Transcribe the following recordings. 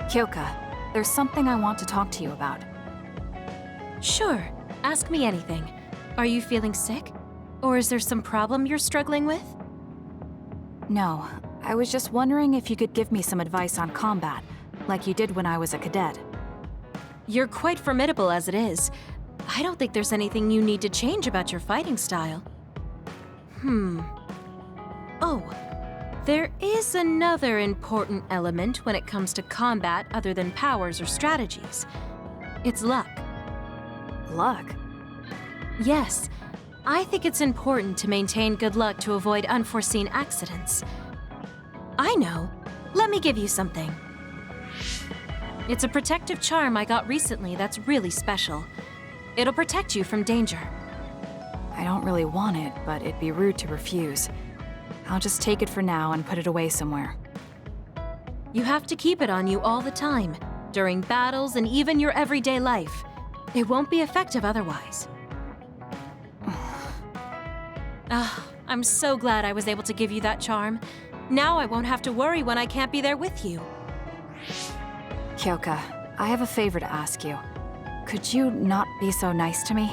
Kyoka, there's something I want to talk to you about. Sure, ask me anything. Are you feeling sick? Or is there some problem you're struggling with? No, I was just wondering if you could give me some advice on combat, like you did when I was a cadet. You're quite formidable as it is. I don't think there's anything you need to change about your fighting style. Oh, there is another important element when it comes to combat other than powers or strategies. It's luck. Luck? Yes, I think it's important to maintain good luck to avoid unforeseen accidents. I know. Let me give you something. It's a protective charm I got recently that's really special. It'll protect you from danger. I don't really want it, but it'd be rude to refuse. I'll just take it for now and put it away somewhere. You have to keep it on you all the time, during battles and even your everyday life. It won't be effective otherwise. I'm so glad I was able to give you that charm. Now I won't have to worry when I can't be there with you. Kyoka, I have a favor to ask you. Could you not be so nice to me?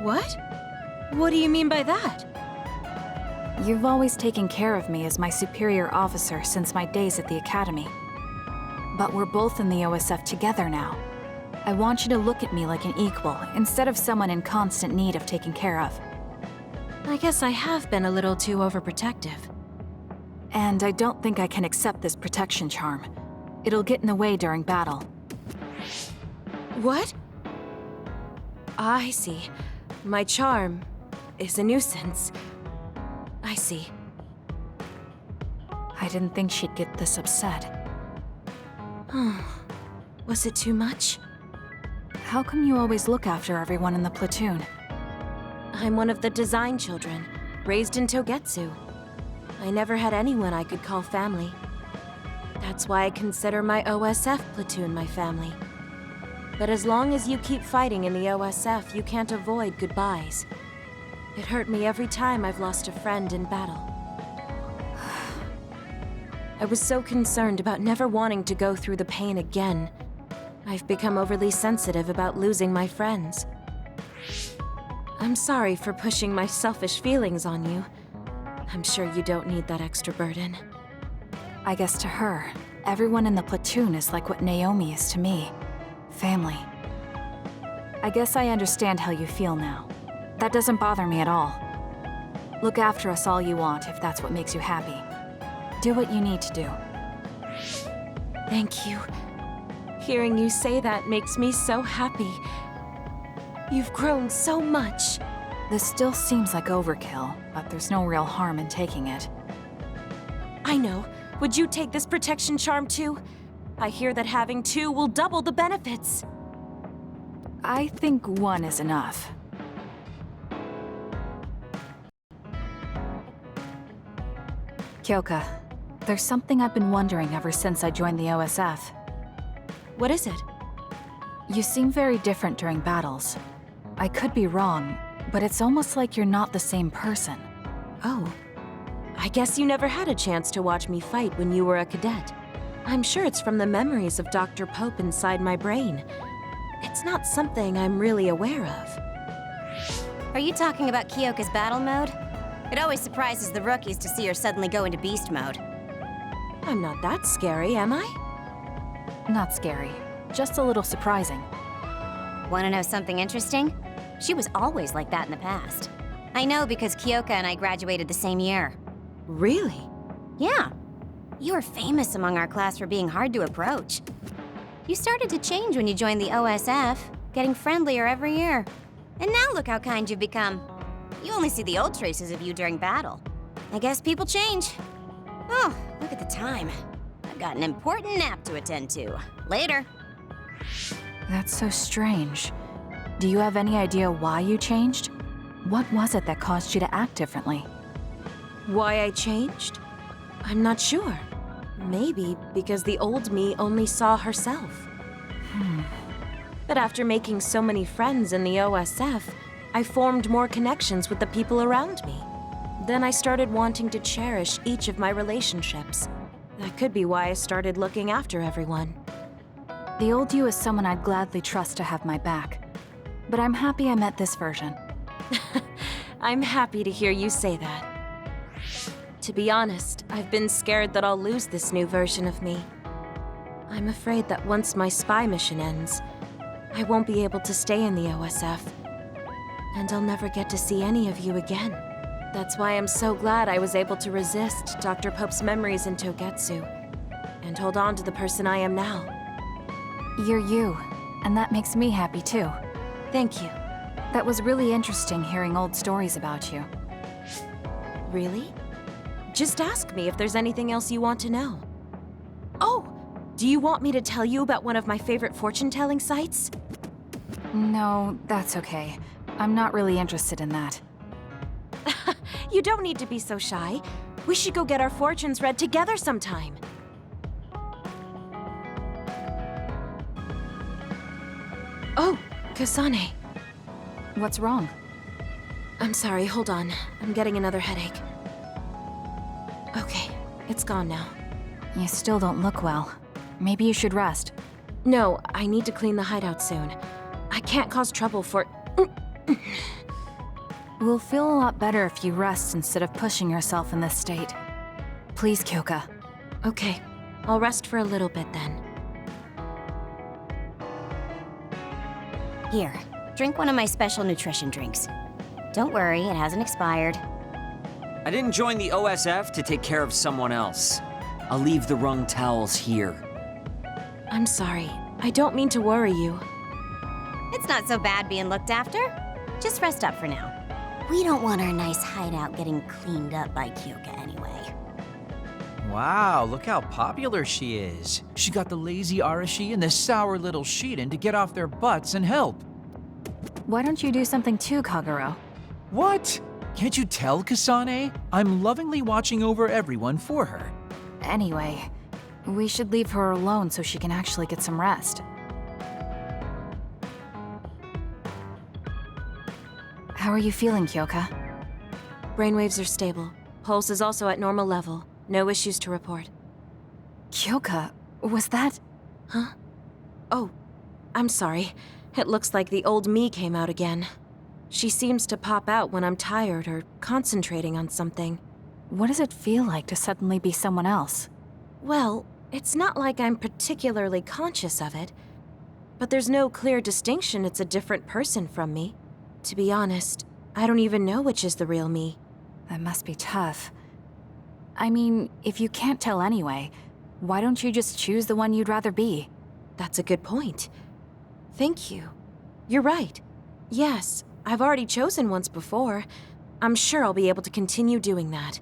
What? What do you mean by that? You've always taken care of me as my superior officer since my days at the academy. But we're both in the OSF together now. I want you to look at me like an equal, instead of someone in constant need of taken care of. I guess I have been a little too overprotective. And I don't think I can accept this protection charm. It'll get in the way during battle. What? I see. My charm is a nuisance. I see. I didn't think she'd get this upset. Was it too much? How come you always look after everyone in the platoon? I'm one of the design children, raised in Togetsu. I never had anyone I could call family. That's why I consider my OSF platoon my family. But as long as you keep fighting in the OSF, you can't avoid goodbyes. It hurt me every time I've lost a friend in battle. I was so concerned about never wanting to go through the pain again. I've become overly sensitive about losing my friends. I'm sorry for pushing my selfish feelings on you. I'm sure you don't need that extra burden. I guess to her, everyone in the platoon is like what Naomi is to me. Family. I guess I understand how you feel now. That doesn't bother me at all. Look after us all you want if that's what makes you happy. Do what you need to do. Thank you. Hearing you say that makes me so happy. You've grown so much. This still seems like overkill, but there's no real harm in taking it. I know. Would you take this protection charm too? I hear that having two will double the benefits. I think one is enough. Kyoka, there's something I've been wondering ever since I joined the OSF. What is it? You seem very different during battles. I could be wrong, but it's almost like you're not the same person. Oh. I guess you never had a chance to watch me fight when you were a cadet. I'm sure it's from the memories of Dr. Pope inside my brain. It's not something I'm really aware of. Are you talking about Kyoka's battle mode? It always surprises the rookies to see her suddenly go into beast mode. I'm not that scary, am I? Not scary, just a little surprising. Want to know something interesting? She was always like that in the past. I know because Kyoka and I graduated the same year. Really? Yeah. You were famous among our class for being hard to approach. You started to change when you joined the OSF, getting friendlier every year. And now look how kind you've become. You only see the old traces of you during battle. I guess people change. Oh, look at the time. I've got an important nap to attend to. Later. That's so strange. Do you have any idea why you changed? What was it that caused you to act differently? Why I changed? I'm not sure. Maybe because the old me only saw herself. But after making so many friends in the OSF, I formed more connections with the people around me. Then I started wanting to cherish each of my relationships. That could be why I started looking after everyone. The old you is someone I'd gladly trust to have my back. But I'm happy I met this version. I'm happy to hear you say that. To be honest, I've been scared that I'll lose this new version of me. I'm afraid that once my spy mission ends, I won't be able to stay in the OSF. And I'll never get to see any of you again. That's why I'm so glad I was able to resist Dr. Pope's memories in Togetsu and hold on to the person I am now. You're you, and that makes me happy too. Thank you. That was really interesting hearing old stories about you. Really? Just ask me if there's anything else you want to know. Oh, do you want me to tell you about one of my favorite fortune-telling sites? No, that's okay. I'm not really interested in that. You don't need to be so shy. We should go get our fortunes read together sometime. Oh, Kasane. What's wrong? I'm sorry, hold on. I'm getting another headache. Okay, it's gone now. You still don't look well. Maybe you should rest. No, I need to clean the hideout soon. I can't cause trouble for... We'll feel a lot better if you rest instead of pushing yourself in this state. Please, Kyoka. Okay, I'll rest for a little bit then. Here, drink one of my special nutrition drinks. Don't worry, it hasn't expired. I didn't join the OSF to take care of someone else. I'll leave the wrung towels here. I'm sorry. I don't mean to worry you. It's not so bad being looked after. Just rest up for now. We don't want our nice hideout getting cleaned up by Kyoka anyway. Wow, look how popular she is. She got the lazy Arashi and the sour little Shiden to get off their butts and help. Why don't you do something too, Kagero? What? Can't you tell, Kasane? I'm lovingly watching over everyone for her. Anyway, we should leave her alone so she can actually get some rest. How are you feeling, Kyoka? Brainwaves are stable. Pulse is also at normal level. No issues to report. Kyoka, was that... Huh? Oh, I'm sorry. It looks like the old me came out again. She seems to pop out when I'm tired or concentrating on something. What does it feel like to suddenly be someone else? Well, it's not like I'm particularly conscious of it. But there's no clear distinction it's a different person from me. To be honest, I don't even know which is the real me. That must be tough. I mean, if you can't tell anyway, why don't you just choose the one you'd rather be? That's a good point. Thank you. You're right. Yes, I've already chosen once before. I'm sure I'll be able to continue doing that.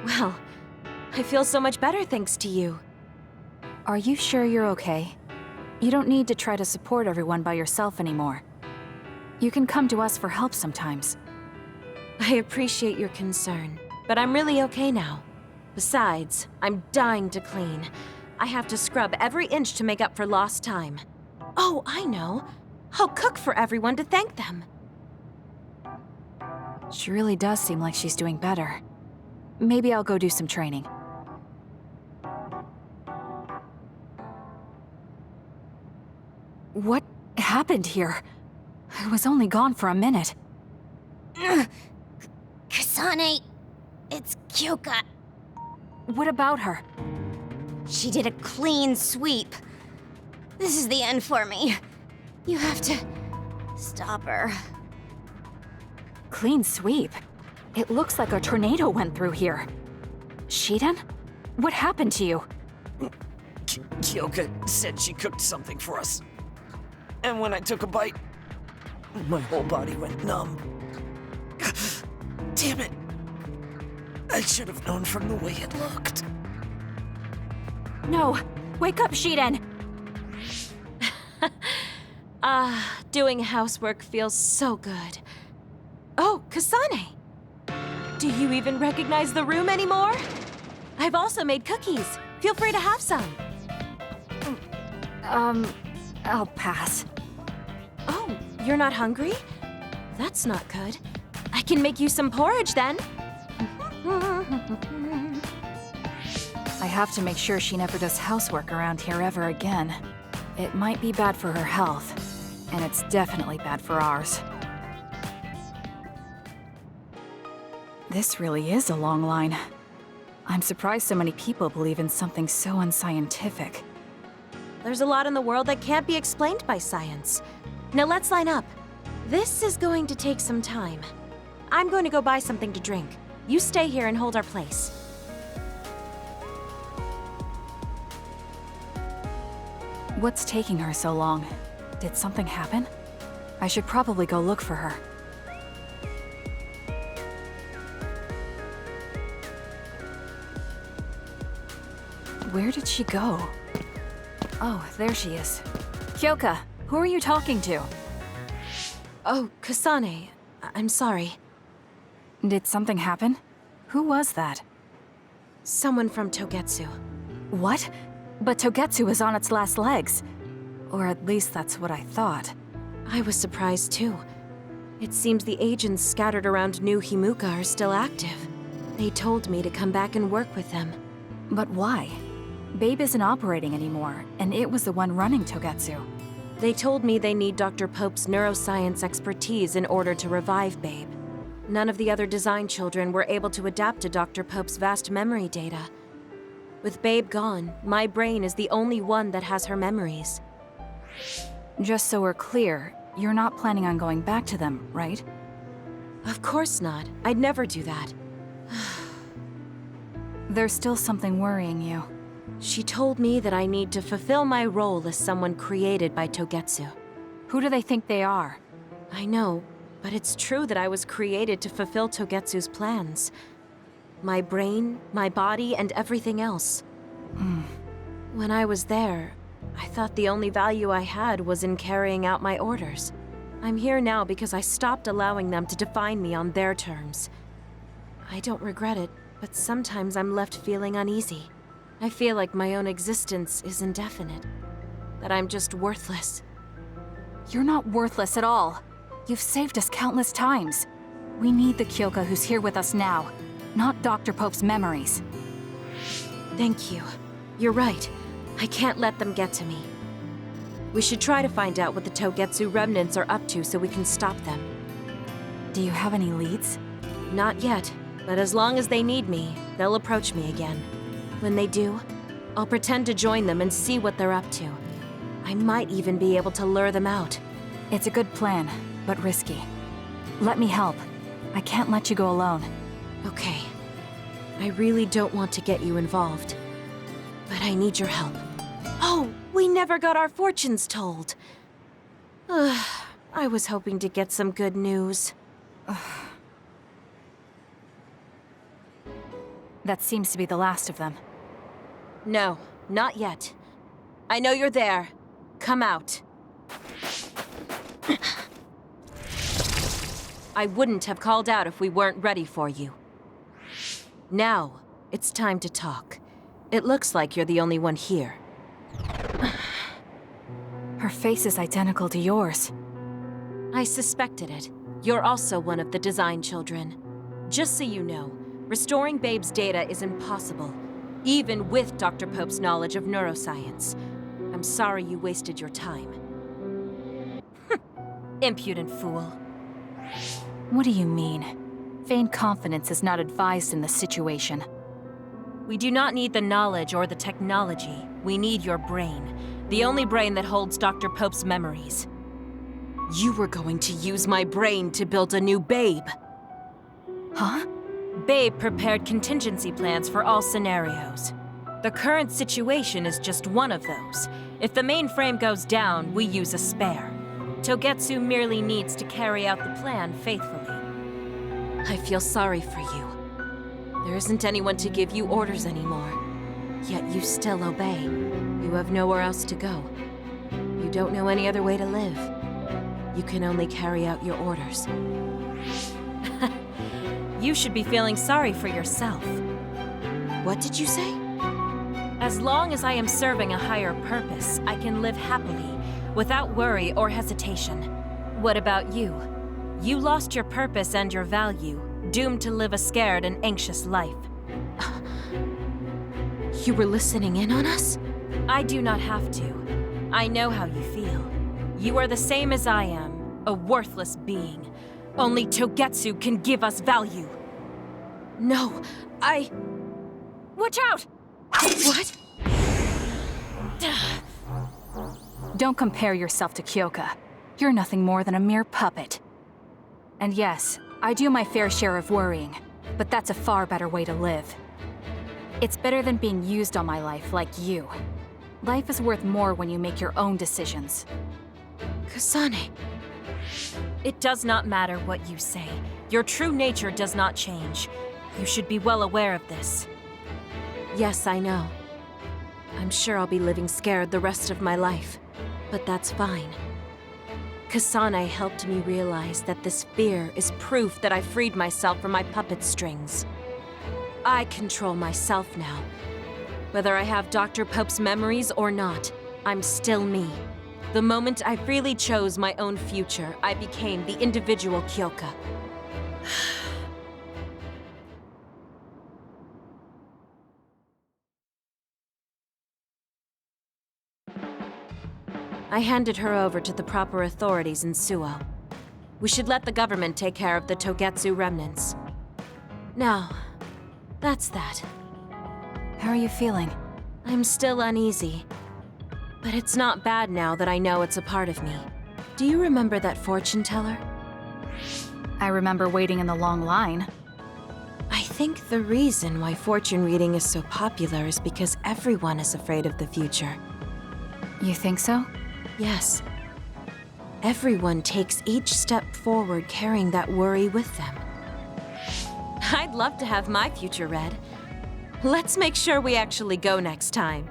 Well, I feel so much better thanks to you. Are you sure you're okay? You don't need to try to support everyone by yourself anymore. You can come to us for help sometimes. I appreciate your concern, but I'm really okay now. Besides, I'm dying to clean. I have to scrub every inch to make up for lost time. Oh, I know. I'll cook for everyone to thank them. She really does seem like she's doing better. Maybe I'll go do some training. What happened here? I was only gone for a minute. Kasane, it's Kyoka. What about her? She did a clean sweep. This is the end for me. You have to stop her. Clean sweep? It looks like a tornado went through here. Shiden? What happened to you? Kyoka said she cooked something for us. And when I took a bite, my whole body went numb. Damn it. I should have known from the way it looked. No! Wake up, Shiden! Doing housework feels so good. Oh, Kasane! Do you even recognize the room anymore? I've also made cookies. Feel free to have some. I'll pass. Oh, you're not hungry? That's not good. I can make you some porridge then. I have to make sure she never does housework around here ever again. It might be bad for her health, and it's definitely bad for ours. This really is a long line. I'm surprised so many people believe in something so unscientific. There's a lot in the world that can't be explained by science. Now let's line up. This is going to take some time. I'm going to go buy something to drink. You stay here and hold our place. What's taking her so long? Did something happen? I should probably go look for her. Where did she go? Oh, there she is. Kyoka, who are you talking to? Oh, Kasane. I'm sorry. Did something happen? Who was that? Someone from Togetsu. What? But Togetsu is on its last legs. Or at least that's what I thought. I was surprised too. It seems the agents scattered around New Himuka are still active. They told me to come back and work with them. But why? Babe isn't operating anymore, and it was the one running Togetsu. They told me they need Dr. Pope's neuroscience expertise in order to revive Babe. None of the other design children were able to adapt to Dr. Pope's vast memory data. With Babe gone, my brain is the only one that has her memories. Just so we're clear, you're not planning on going back to them, right? Of course not. I'd never do that. There's still something worrying you. She told me that I need to fulfill my role as someone created by Togetsu. Who do they think they are? I know, but it's true that I was created to fulfill Togetsu's plans. My brain, my body, and everything else. When I was there, I thought the only value I had was in carrying out my orders. I'm here now because I stopped allowing them to define me on their terms. I don't regret it, but sometimes I'm left feeling uneasy. I feel like my own existence is indefinite. That I'm just worthless. You're not worthless at all. You've saved us countless times. We need the Kyoka who's here with us now, not Dr. Pope's memories. Thank you. You're right. I can't let them get to me. We should try to find out what the Togetsu remnants are up to so we can stop them. Do you have any leads? Not yet, but as long as they need me, they'll approach me again. When they do, I'll pretend to join them and see what they're up to. I might even be able to lure them out. It's a good plan, but risky. Let me help. I can't let you go alone. Okay. I really don't want to get you involved, but I need your help. Oh, we never got our fortunes told. I was hoping to get some good news. That seems to be the last of them. No, not yet. I know you're there. Come out. I wouldn't have called out if we weren't ready for you. Now, it's time to talk. It looks like you're the only one here. Her face is identical to yours. I suspected it. You're also one of the design children. Just so you know, restoring Babe's data is impossible, even with Dr. Pope's knowledge of neuroscience. I'm sorry you wasted your time. Impudent fool. What do you mean? Vain confidence is not advised in this situation. We do not need the knowledge or the technology. We need your brain. The only brain that holds Dr. Pope's memories. You were going to use my brain to build a new Babe. Huh? Babe prepared contingency plans for all scenarios. The current situation is just one of those. If the mainframe goes down, we use a spare. Togetsu merely needs to carry out the plan faithfully. I feel sorry for you. There isn't anyone to give you orders anymore. Yet you still obey. You have nowhere else to go. You don't know any other way to live. You can only carry out your orders. You should be feeling sorry for yourself. What did you say? As long as I am serving a higher purpose, I can live happily, without worry or hesitation. What about you? You lost your purpose and your value, doomed to live a scared and anxious life. You were listening in on us? I do not have to. I know how you feel. You are the same as I am, a worthless being. Only Togetsu can give us value. No, Watch out! What? Don't compare yourself to Kyoka. You're nothing more than a mere puppet. And yes, I do my fair share of worrying, but that's a far better way to live. It's better than being used on my life like you. Life is worth more when you make your own decisions. Kasane. It does not matter what you say. Your true nature does not change. You should be well aware of this. Yes, I know. I'm sure I'll be living scared the rest of my life, but that's fine. Kasane helped me realize that this fear is proof that I freed myself from my puppet strings. I control myself now. Whether I have Dr. Pope's memories or not, I'm still me. The moment I freely chose my own future, I became the individual Kyoka. I handed her over to the proper authorities in Suo. We should let the government take care of the Togetsu remnants. Now, that's that. How are you feeling? I'm still uneasy. But it's not bad now that I know it's a part of me. Do you remember that fortune teller? I remember waiting in the long line. I think the reason why fortune reading is so popular is because everyone is afraid of the future. You think so? Yes. Everyone takes each step forward carrying that worry with them. I'd love to have my future read. Let's make sure we actually go next time.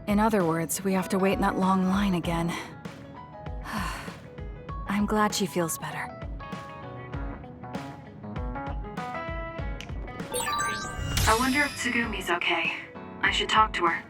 In other words, we have to wait in that long line again. I'm glad she feels better. I wonder if Tsugumi's okay. I should talk to her.